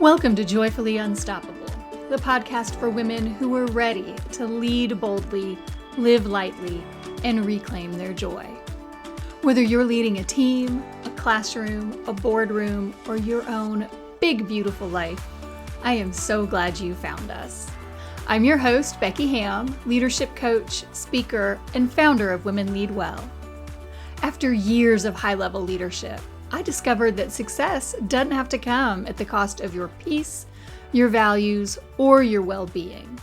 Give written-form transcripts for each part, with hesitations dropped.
Welcome to Joyfully Unstoppable, the podcast for women who are ready to lead boldly, live lightly, and reclaim their joy. Whether you're leading a team, a classroom, a boardroom, or your own big, beautiful life, I am so glad you found us. I'm your host, Becky Ham, leadership coach, speaker, and founder of Women Lead Well. After years of high-level leadership, I discovered that success doesn't have to come at the cost of your peace, your values, or your well-being.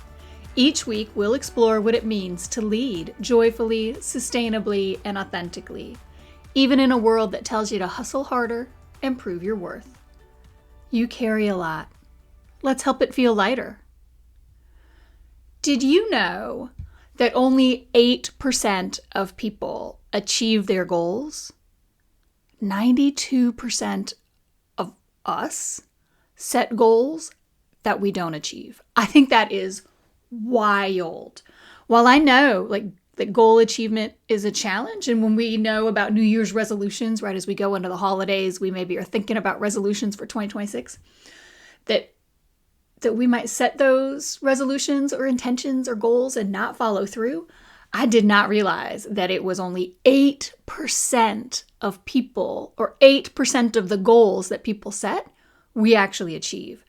Each week, we'll explore what it means to lead joyfully, sustainably, and authentically, even in a world that tells you to hustle harder and prove your worth. You carry a lot. Let's help it feel lighter. Did you know that only 8% of people achieve their goals? 92% of us set goals that we don't achieve. I think that is wild. While I know that goal achievement is a challenge, and when we know about New Year's resolutions, right, as we go into the holidays, we maybe are thinking about resolutions for 2026, that we might set those resolutions or intentions or goals and not follow through. I did not realize that it was only 8% of people, or 8% of the goals that people set, we actually achieve.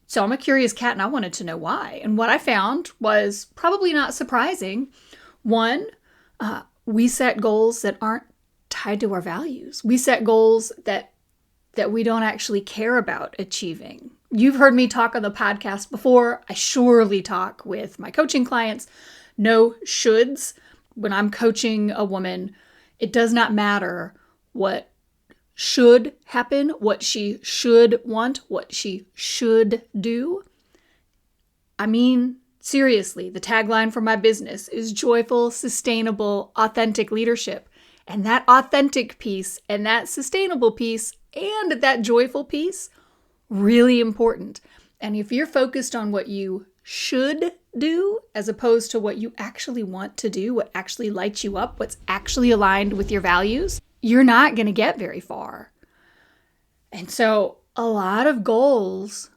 So I'm a curious cat and I wanted to know why. And what I found was probably not surprising. One, we set goals that aren't tied to our values. We set goals that we don't actually care about achieving. You've heard me talk on the podcast before. I surely talk with my coaching clients. No shoulds. When I'm coaching a woman, it does not matter what should happen, what she should want, what she should do. I mean, seriously, the tagline for my business is joyful, sustainable, authentic leadership. And that authentic piece and that sustainable piece and that joyful piece, really important. And if you're focused on what you should do as opposed to what you actually want to do, what actually lights you up, what's actually aligned with your values, you're not going to get very far. And so a lot of goals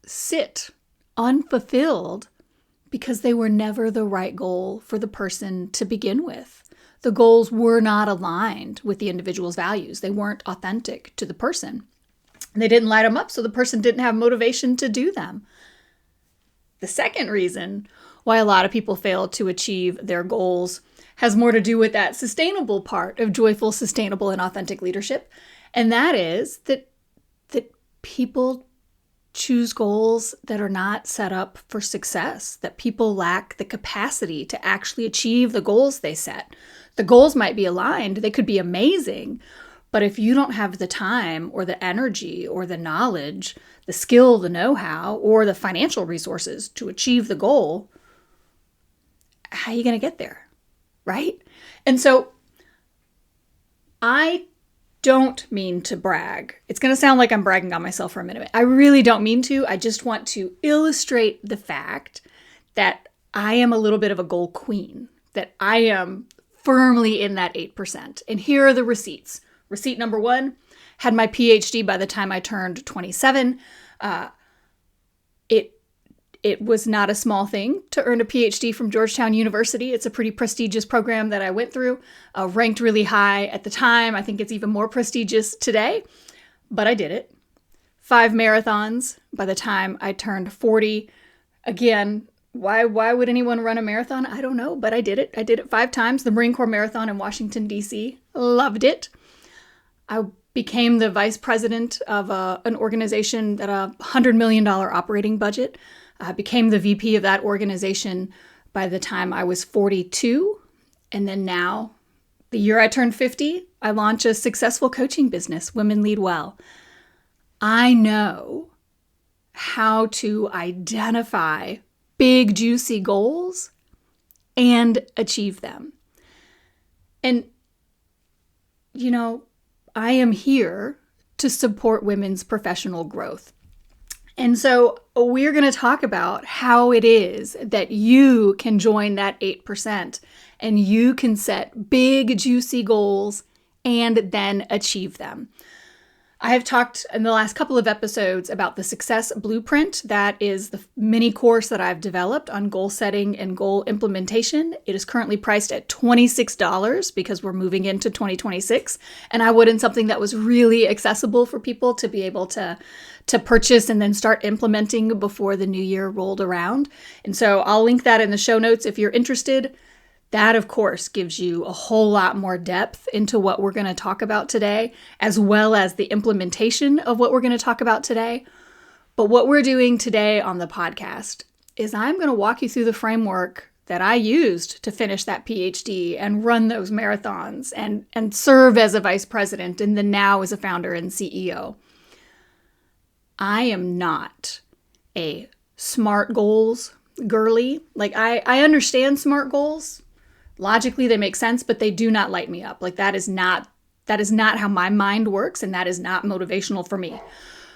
sit unfulfilled because they were never the right goal for the person to begin with. The goals were not aligned with the individual's values. They weren't authentic to the person. They didn't light them up, so the person didn't have motivation to do them. The second reason why a lot of people fail to achieve their goals has more to do with that sustainable part of joyful, sustainable, and authentic leadership. And that is that people choose goals that are not set up for success, that people lack the capacity to actually achieve the goals they set. The goals might be aligned, they could be amazing, but if you don't have the time or the energy or the knowledge, the skill, the know-how, or the financial resources to achieve the goal, how are you going to get there, right? And so I don't mean to brag. It's going to sound like I'm bragging on myself for a minute. I really don't mean to. I just want to illustrate the fact that I am a little bit of a goal queen, that I am firmly in that 8%. And here are the receipts. Receipt number 1, had my PhD by the time I turned 27. It was not a small thing to earn a PhD from Georgetown University. It's a pretty prestigious program that I went through, ranked really high at the time. I think it's even more prestigious today, but I did it. 5 marathons by the time I turned 40. Again, why would anyone run a marathon? I don't know, but I did it. I did it 5 times. The Marine Corps Marathon in Washington, D.C. Loved it. I became the vice president of an organization that a $100 million operating budget. I became the VP of that organization by the time I was 42. And then now, the year I turned 50, I launched a successful coaching business, Women Lead Well. I know how to identify big, juicy goals and achieve them. And, you know, I am here to support women's professional growth. And so we're going to talk about how it is that you can join that 8% and you can set big, juicy goals and then achieve them. I have talked in the last couple of episodes about the Success Blueprint. That is the mini course that I've developed on goal setting and goal implementation. It is currently priced at $26 because we're moving into 2026. And I wanted something that was really accessible for people to be able to purchase and then start implementing before the new year rolled around. And so I'll link that in the show notes if you're interested. That, of course, gives you a whole lot more depth into what we're going to talk about today, as well as the implementation of what we're going to talk about today. But what we're doing today on the podcast is I'm going to walk you through the framework that I used to finish that PhD and run those marathons and serve as a vice president and then now as a founder and CEO. I am not a SMART goals girly. Like I understand SMART goals. Logically, they make sense, but they do not light me up. Like that is not how my mind works, and that is not motivational for me.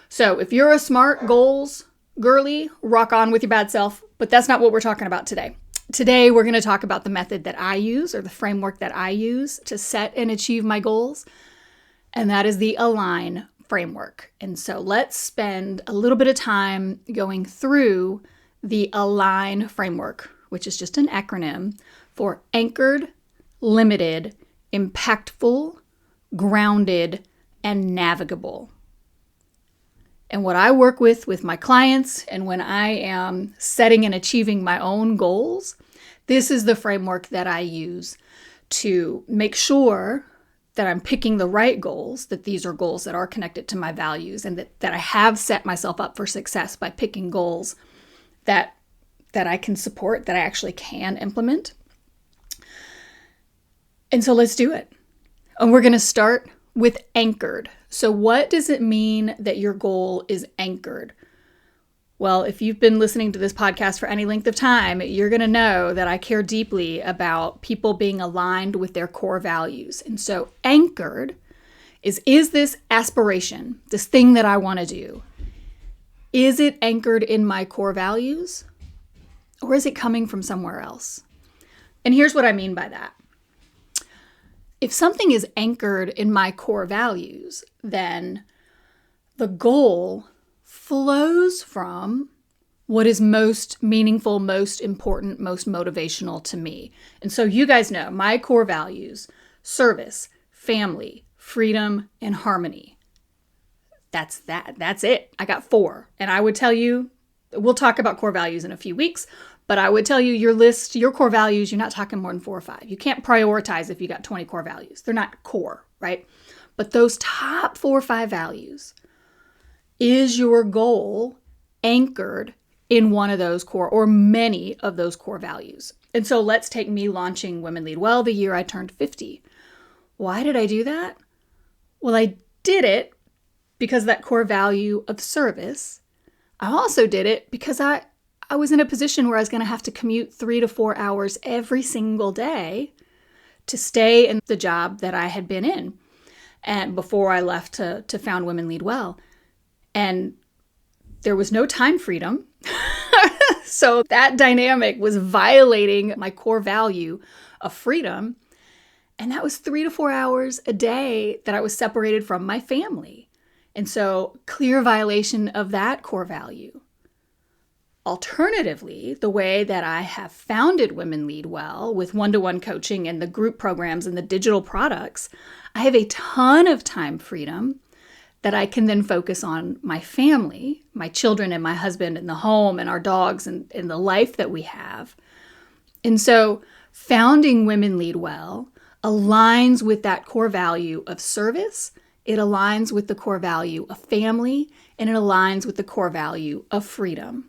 So if you're a SMART goals girly, rock on with your bad self, but that's not what we're talking about today. Today, we're going to talk about the method that I use, or the framework that I use to set and achieve my goals, and that is the ALIGN framework. And so let's spend a little bit of time going through the ALIGN framework, which is just an acronym for anchored, limited, impactful, grounded, and navigable. And what I work with my clients and when I am setting and achieving my own goals, this is the framework that I use to make sure that I'm picking the right goals, that these are goals that are connected to my values, and that I have set myself up for success by picking goals that I can support, that I actually can implement. And so let's do it. And we're going to start with anchored. So what does it mean that your goal is anchored? Well, if you've been listening to this podcast for any length of time, you're going to know that I care deeply about people being aligned with their core values. And so anchored is this aspiration, this thing that I want to do, is it anchored in my core values? Or is it coming from somewhere else? And here's what I mean by that. If something is anchored in my core values, then the goal flows from what is most meaningful, most important, most motivational to me. And so you guys know my core values: service, family, freedom, and harmony. That's it. I got 4. And I would tell you, we'll talk about core values in a few weeks, but I would tell you your core values, you're not talking more than 4 or 5. You can't prioritize if you got 20 core values. They're not core, right? But those top 4 or 5 values, is your goal anchored in one of those core or many of those core values? And so let's take me launching Women Lead Well the year I turned 50. Why did I do that? Well, I did it because of that core value of service. I also did it because I was in a position where I was going to have to commute 3 to 4 hours every single day to stay in the job that I had been in and before I left to found Women Lead Well. And there was no time freedom. So that dynamic was violating my core value of freedom. And that was 3 to 4 hours a day that I was separated from my family. And so clear violation of that core value. Alternatively, the way that I have founded Women Lead Well with one-to-one coaching and the group programs and the digital products, I have a ton of time freedom that I can then focus on my family, my children and my husband and the home and our dogs and the life that we have. And so founding Women Lead Well aligns with that core value of service. It aligns with the core value of family, and it aligns with the core value of freedom.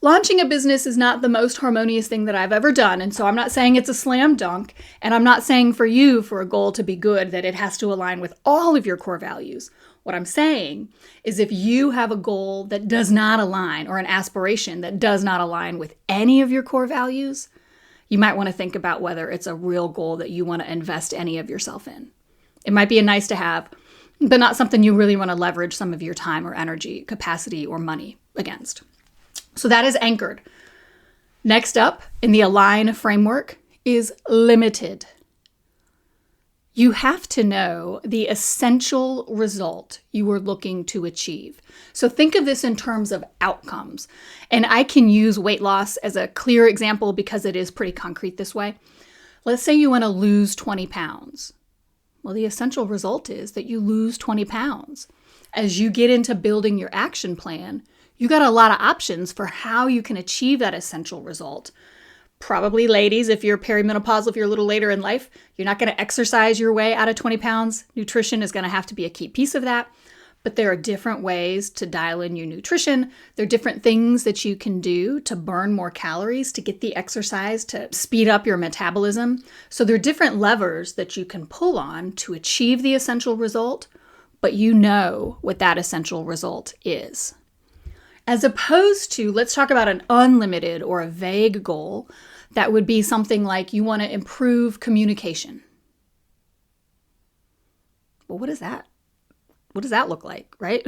Launching a business is not the most harmonious thing that I've ever done, and so I'm not saying it's a slam dunk, and I'm not saying for a goal to be good that it has to align with all of your core values. What I'm saying is if you have a goal that does not align, or an aspiration that does not align with any of your core values, you might want to think about whether it's a real goal that you want to invest any of yourself in. It might be a nice to have, but not something you really want to leverage some of your time or energy, capacity, or money against. So that is anchored. Next up in the ALIGN framework is limited. You have to know the essential result you are looking to achieve. So think of this in terms of outcomes. And I can use weight loss as a clear example because it is pretty concrete this way. Let's say you want to lose 20 pounds. Well, the essential result is that you lose 20 pounds. As you get into building your action plan, you got a lot of options for how you can achieve that essential result. Probably, ladies, if you're perimenopausal, if you're a little later in life, you're not going to exercise your way out of 20 pounds. Nutrition is going to have to be a key piece of that. But there are different ways to dial in your nutrition. There are different things that you can do to burn more calories, to get the exercise, to speed up your metabolism. So there are different levers that you can pull on to achieve the essential result, but you know what that essential result is. As opposed to, let's talk about an unlimited or a vague goal. That would be something like you want to improve communication. Well, what is that? What does that look like, right?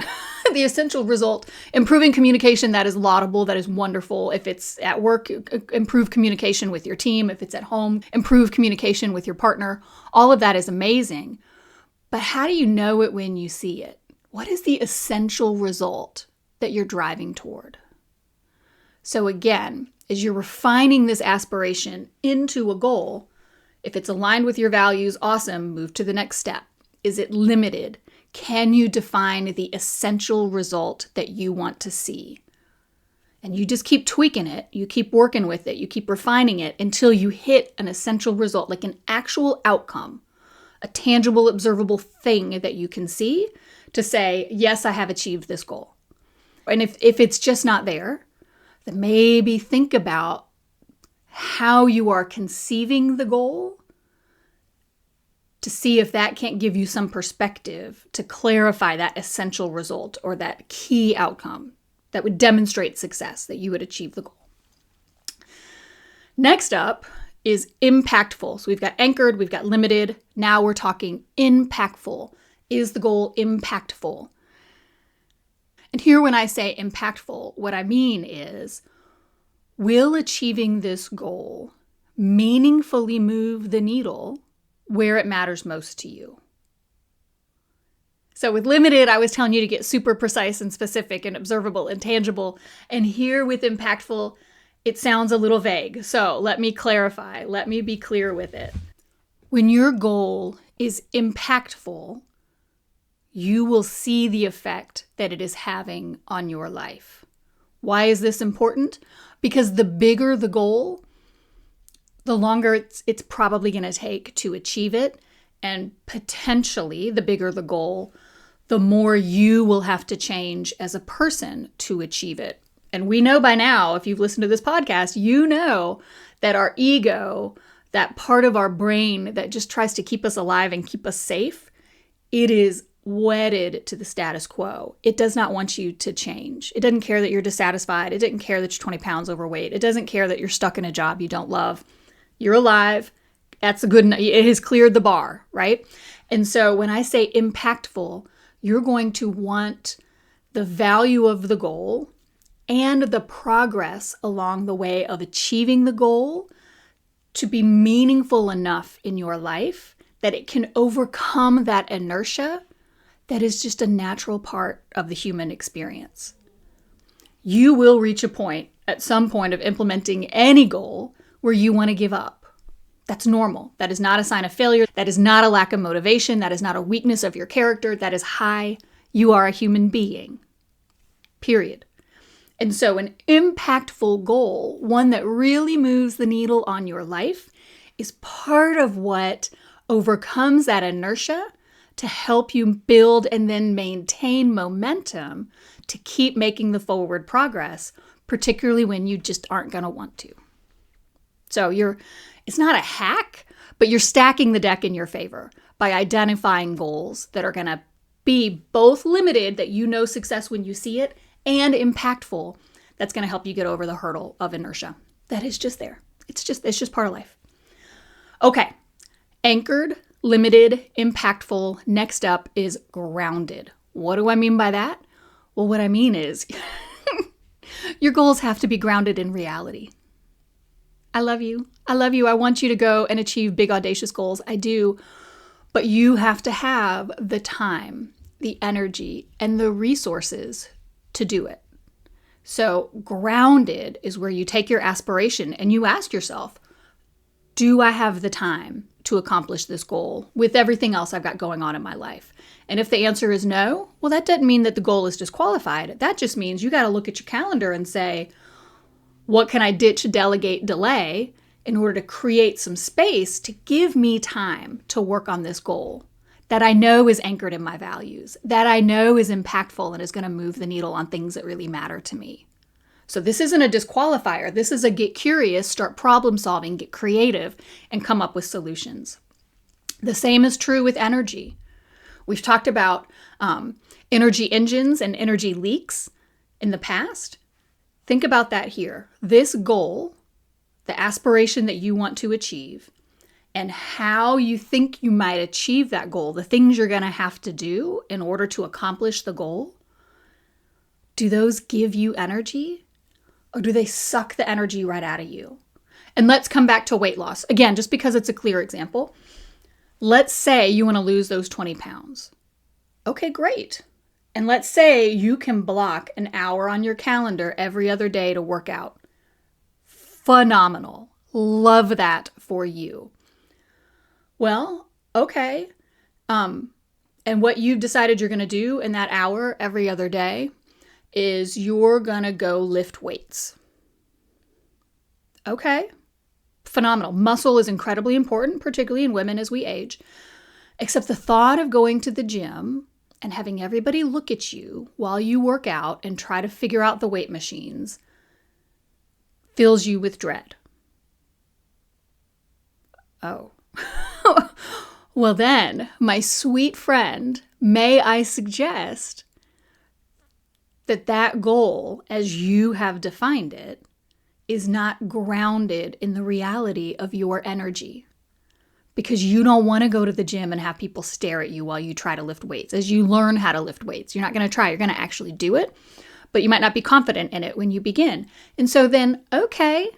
The essential result, improving communication, that is laudable, that is wonderful. If it's at work, improve communication with your team. If it's at home, improve communication with your partner. All of that is amazing. But how do you know it when you see it? What is the essential result that you're driving toward? So again, as you're refining this aspiration into a goal, if it's aligned with your values, awesome, move to the next step. Is it limited? Can you define the essential result that you want to see? And you just keep tweaking it. You keep working with it. You keep refining it until you hit an essential result, like an actual outcome, a tangible, observable thing that you can see to say, yes, I have achieved this goal. And if it's just not there, then maybe think about how you are conceiving the goal to see if that can't give you some perspective to clarify that essential result or that key outcome that would demonstrate success, that you would achieve the goal. Next up is impactful. So we've got anchored, we've got limited. Now we're talking impactful. Is the goal impactful? And here when I say impactful, what I mean is, will achieving this goal meaningfully move the needle where it matters most to you? So with limited, I was telling you to get super precise and specific and observable and tangible. And here with impactful, it sounds a little vague. So let me clarify. Let me be clear with it. When your goal is impactful, you will see the effect that it is having on your life. Why is this important? Because the bigger the goal, the longer it's probably going to take to achieve it. And potentially, the bigger the goal, the more you will have to change as a person to achieve it. And we know by now, if you've listened to this podcast, you know that our ego, that part of our brain that just tries to keep us alive and keep us safe, it is wedded to the status quo. It does not want you to change. It doesn't care that you're dissatisfied. It doesn't care that you're 20 pounds overweight. It doesn't care that you're stuck in a job you don't love. You're alive. That's a good enough. It has cleared the bar, right? And so when I say impactful, you're going to want the value of the goal and the progress along the way of achieving the goal to be meaningful enough in your life that it can overcome that inertia that is just a natural part of the human experience. You will reach a point at some point of implementing any goal where you want to give up. That's normal. That is not a sign of failure. That is not a lack of motivation. That is not a weakness of your character. That is hi, you are a human being. Period. And so an impactful goal, one that really moves the needle on your life, is part of what overcomes that inertia to help you build and then maintain momentum to keep making the forward progress, particularly when you just aren't going to want to. So it's not a hack, but you're stacking the deck in your favor by identifying goals that are going to be both limited, that you know success when you see it, and impactful, that's going to help you get over the hurdle of inertia. That is just there. It's just part of life. Okay, anchored, limited, impactful. Next up is grounded. What do I mean by that? Well, what I mean is your goals have to be grounded in reality. I love you. I love you. I want you to go and achieve big, audacious goals. I do. But you have to have the time, the energy, and the resources to do it. So grounded is where you take your aspiration and you ask yourself, do I have the time to accomplish this goal with everything else I've got going on in my life? And if the answer is no, well, that doesn't mean that the goal is disqualified. That just means you got to look at your calendar and say, what can I ditch, delegate, delay in order to create some space to give me time to work on this goal that I know is anchored in my values, that I know is impactful and is going to move the needle on things that really matter to me. So this isn't a disqualifier. This is a get curious, start problem solving, get creative, and come up with solutions. The same is true with energy. We've talked about energy engines and energy leaks in the past. Think about that here. This goal, the aspiration that you want to achieve, and how you think you might achieve that goal, the things you're going to have to do in order to accomplish the goal, do those give you energy or do they suck the energy right out of you? And let's come back to weight loss. Again, just because it's a clear example. Let's say you want to lose those 20 pounds. Okay, great. And let's say you can block an hour on your calendar every other day to work out. Phenomenal. Love that for you. Well, okay. And what you've decided you're going to do in that hour every other day is you're going to go lift weights. Okay. Phenomenal. Muscle is incredibly important, particularly in women as we age. Except the thought of going to the gym and having everybody look at you while you work out and try to figure out the weight machines fills you with dread. Oh. Well then, my sweet friend, may I suggest that that goal, as you have defined it, is not grounded in the reality of your energy. Because you don't want to go to the gym and have people stare at you while you try to lift weights. As you learn how to lift weights, you're not going to try, you're going to actually do it, but you might not be confident in it when you begin. And so then, okay,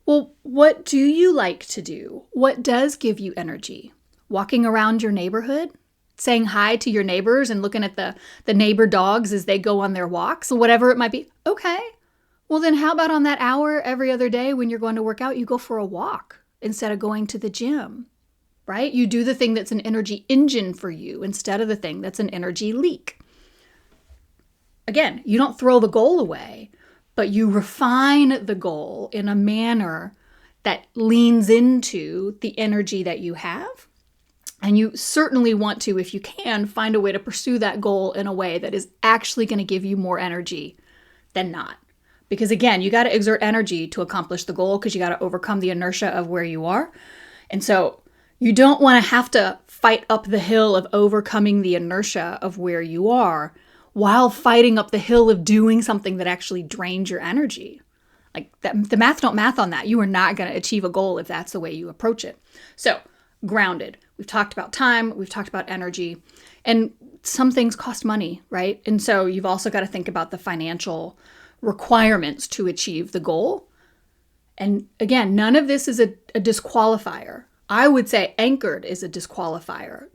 well, what do you like to do? What does give you energy? Walking around your neighborhood, saying hi to your neighbors and looking at the neighbor dogs as they go on their walks, or whatever it might be. Okay, well then how about on that hour every other day when you're going to work out, you go for a walk instead of going to the gym, right? You do the thing that's an energy engine for you instead of the thing that's an energy leak. Again, you don't throw the goal away, but you refine the goal in a manner that leans into the energy that you have. And you certainly want to, if you can, find a way to pursue that goal in a way that is actually going to give you more energy than not. Because again, you got to exert energy to accomplish the goal because you got to overcome the inertia of where you are. And so you don't want to have to fight up the hill of overcoming the inertia of where you are while fighting up the hill of doing something that actually drains your energy. Like the math don't math on that. You are not going to achieve a goal if that's the way you approach it. So grounded. We've talked about time. We've talked about energy. And some things cost money, right? And so you've also got to think about the financial requirements to achieve the goal. And again, none of this is a disqualifier. I would say anchored is a disqualifier.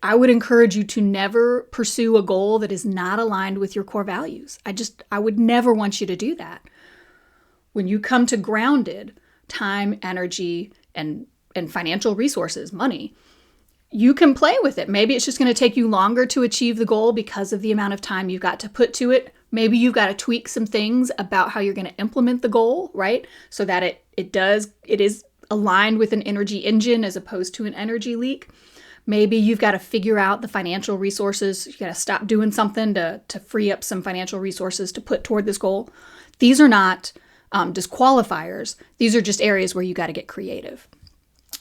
I would encourage you to never pursue a goal that is not aligned with your core values. I would never want you to do that. When you come to grounded, time, energy, and financial resources, money, you can play with it. Maybe it's just going to take you longer to achieve the goal because of the amount of time you've got to put to it. Maybe you've got to tweak some things about how you're going to implement the goal, right? So that it is aligned with an energy engine as opposed to an energy leak. Maybe you've got to figure out the financial resources. You got to stop doing something to free up some financial resources to put toward this goal. These are not disqualifiers. These are just areas where you got to get creative.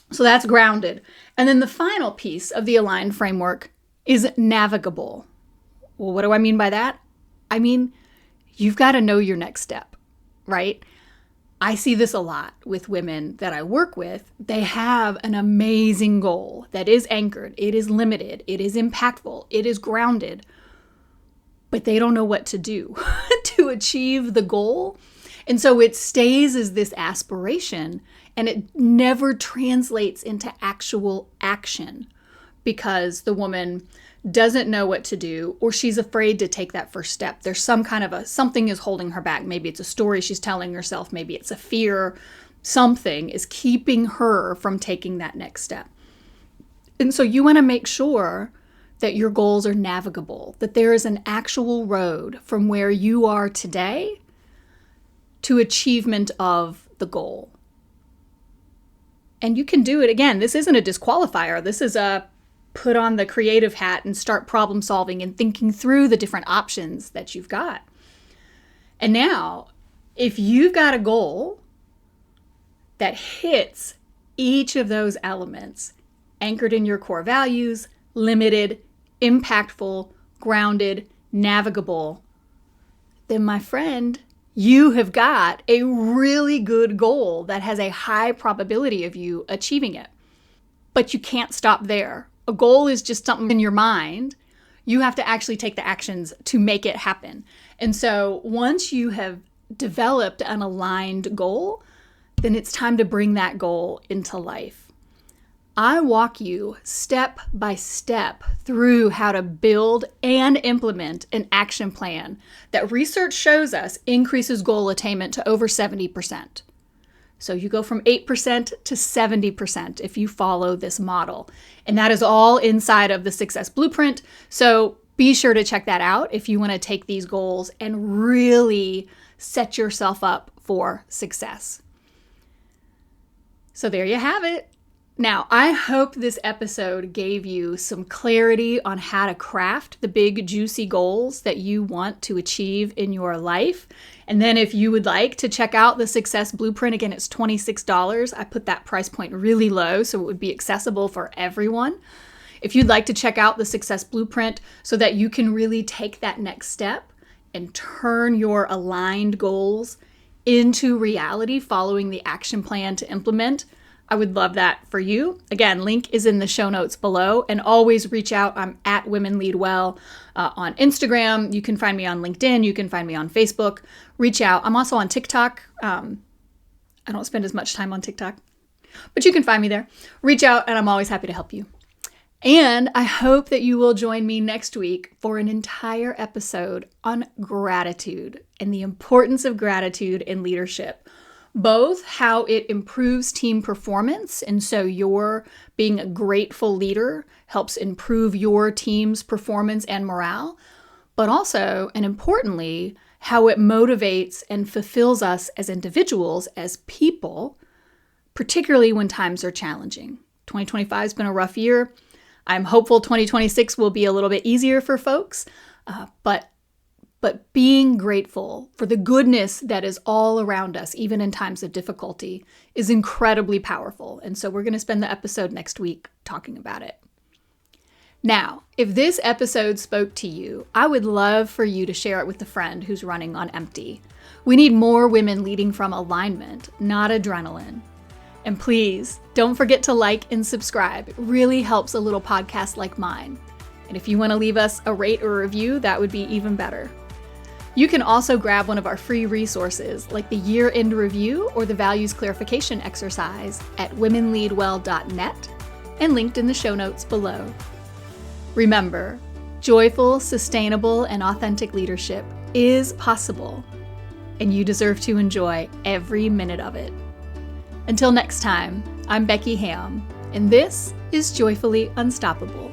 So that's grounded. And then the final piece of the aligned framework is navigable. Well, what do I mean by that? I mean, you've got to know your next step, right? I see this a lot with women that I work with. They have an amazing goal that is anchored, it is limited, it is impactful, it is grounded, but they don't know what to do to achieve the goal. And so it stays as this aspiration and it never translates into actual action because the woman doesn't know what to do, or she's afraid to take that first step. There's some kind of something is holding her back. Maybe it's a story she's telling herself. Maybe it's a fear. Something is keeping her from taking that next step. And so you want to make sure that your goals are navigable, that there is an actual road from where you are today to achievement of the goal. And you can do it. Again, this isn't a disqualifier. This is a put on the creative hat and start problem solving and thinking through the different options that you've got. And now, if you've got a goal that hits each of those elements, anchored in your core values, limited, impactful, grounded, navigable, then my friend, you have got a really good goal that has a high probability of you achieving it. But you can't stop there. A goal is just something in your mind. You have to actually take the actions to make it happen. And so once you have developed an aligned goal, then it's time to bring that goal into life. I walk you step by step through how to build and implement an action plan that research shows us increases goal attainment to over 70%. So you go from 8% to 70% if you follow this model. And that is all inside of the Success Blueprint. So be sure to check that out if you want to take these goals and really set yourself up for success. So there you have it. Now, I hope this episode gave you some clarity on how to craft the big, juicy goals that you want to achieve in your life. And then if you would like to check out the Success Blueprint, again, it's $26. I put that price point really low so it would be accessible for everyone. If you'd like to check out the Success Blueprint so that you can really take that next step and turn your aligned goals into reality following the action plan to implement, I would love that for you. Again, link is in the show notes below, and always reach out. I'm at Women Lead Well on Instagram. You can find me on LinkedIn. You can find me on Facebook. Reach out. I'm also on TikTok. I don't spend as much time on TikTok, but you can find me there. Reach out, and I'm always happy to help you. And I hope that you will join me next week for an entire episode on gratitude and the importance of gratitude in leadership. Both how it improves team performance, and so your being a grateful leader helps improve your team's performance and morale, but also, and importantly, how it motivates and fulfills us as individuals, as people, particularly when times are challenging. 2025 has been a rough year. I'm hopeful 2026 will be a little bit easier for folks, but being grateful for the goodness that is all around us, even in times of difficulty, is incredibly powerful. And so we're going to spend the episode next week talking about it. Now, if this episode spoke to you, I would love for you to share it with a friend who's running on empty. We need more women leading from alignment, not adrenaline. And please, don't forget to like and subscribe. It really helps a little podcast like mine. And if you want to leave us a rate or review, that would be even better. You can also grab one of our free resources like the year-end review or the values clarification exercise at womenleadwell.net and linked in the show notes below. Remember, joyful, sustainable, and authentic leadership is possible, and you deserve to enjoy every minute of it. Until next time, I'm Becky Ham, and this is Joyfully Unstoppable.